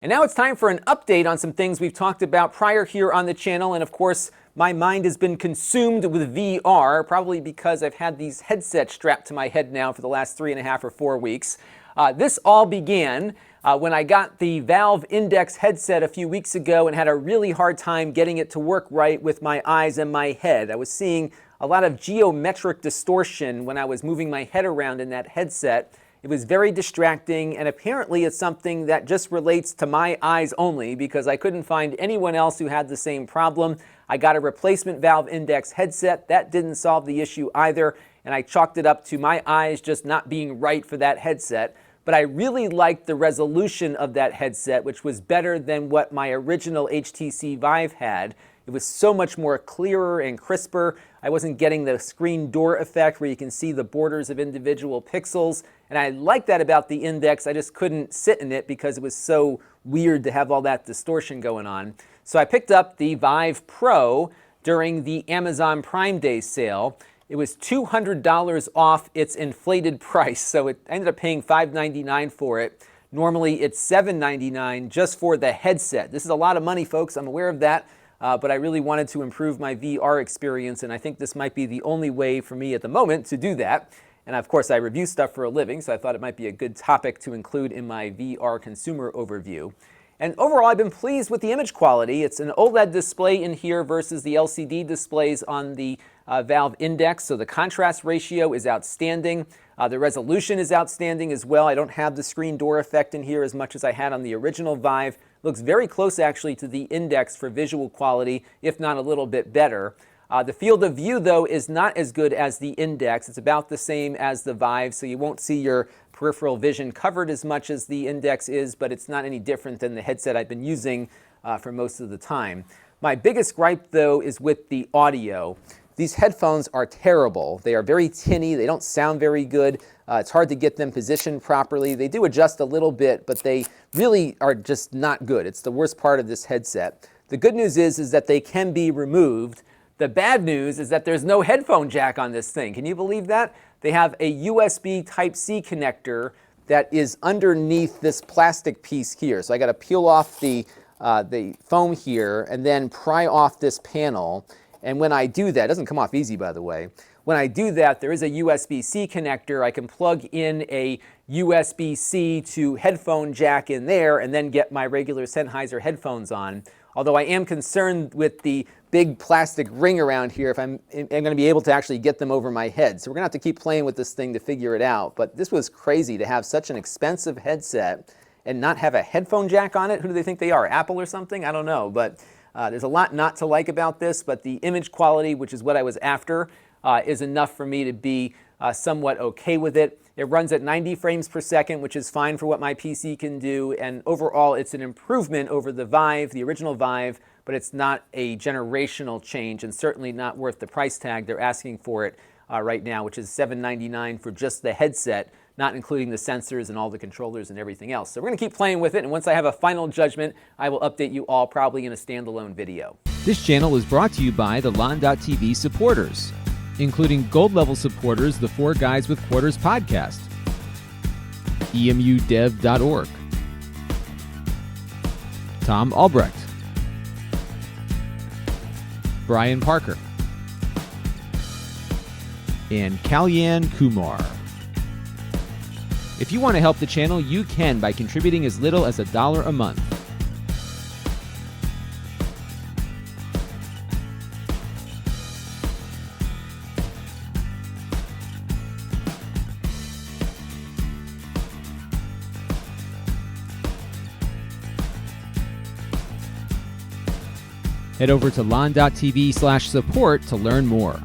And now it's time for an update on some things we've talked about prior here on the channel. And of course, my mind has been consumed with VR, probably because I've had these headsets strapped to my head now for the last 3.5 or 4 weeks. This all began when I got the Valve Index headset a few weeks ago and had a really hard time getting it to work right with my eyes and my head. I was seeing a lot of geometric distortion when I was moving my head around in that headset. It was very distracting, and apparently it's something that just relates to my eyes only because I couldn't find anyone else who had the same problem. I got a replacement Valve Index headset. That didn't solve the issue either, and I chalked it up to my eyes just not being right for that headset. But I really liked the resolution of that headset, which was better than what my original HTC Vive had. It was so much more clearer and crisper. I wasn't getting the screen door effect where you can see the borders of individual pixels. And I liked that about the Index. I just couldn't sit in it because it was so weird to have all that distortion going on. So I picked up the Vive Pro during the Amazon Prime Day sale. It was $200 off its inflated price, so I ended up paying $599 for it. Normally it's $799 just for the headset. This is a lot of money, folks. I'm aware of that. But I really wanted to improve my VR experience, and I think this might be the only way for me at the moment to do that. And of course, I review stuff for a living, so I thought it might be a good topic to include in my VR consumer overview. And overall, I've been pleased with the image quality. It's an OLED display in here versus the LCD displays on the Valve Index, so the contrast ratio is outstanding. The resolution is outstanding as well. I don't have the screen door effect in here as much as I had on the original Vive. Looks very close actually to the Index for visual quality, if not a little bit better. The field of view, though, is not as good as the Index. It's about the same as the Vive, so you won't see your peripheral vision covered as much as the Index is, but it's not any different than the headset I've been using for most of the time. My biggest gripe, though, is with the audio. These headphones are terrible. They are very tinny. They don't sound very good. It's hard to get them positioned properly. They do adjust a little bit, but they really are just not good. It's the worst part of this headset. The good news is that they can be removed. The bad news is that there's no headphone jack on this thing. Can you believe that? They have a USB Type-C connector that is underneath this plastic piece here. So I got to peel off the foam here and then pry off this panel. And when I do that, it doesn't come off easy, by the way. When I do that, there is a USB-C connector. I can plug in a USB-C to headphone jack in there and then get my regular Sennheiser headphones on. Although I am concerned with the big plastic ring around here if I'm going to be able to actually get them over my head. So we're going to have to keep playing with this thing to figure it out. But this was crazy to have such an expensive headset and not have a headphone jack on it. Who do they think they are, Apple or something? I don't know. But there's a lot not to like about this, but the image quality, which is what I was after, is enough for me to be somewhat okay with it. It runs at 90 frames per second, which is fine for what my PC can do, and overall it's an improvement over the Vive, the original Vive, but it's not a generational change and certainly not worth the price tag they're asking for it right now, which is $799 for just the headset, not including the sensors and all the controllers and everything else. So we're going to keep playing with it, and once I have a final judgment, I will update you all probably in a standalone video. This channel is brought to you by the Lon.TV supporters, including gold-level supporters, the 4 Guys with Quarters podcast, emudev.org, Tom Albrecht, Brian Parker, and Kalyan Kumar. If you want to help the channel, you can by contributing as little as $1 a month. Head over to lon.tv/support to learn more.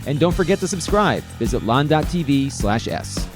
And don't forget to subscribe. Visit lon.tv/s.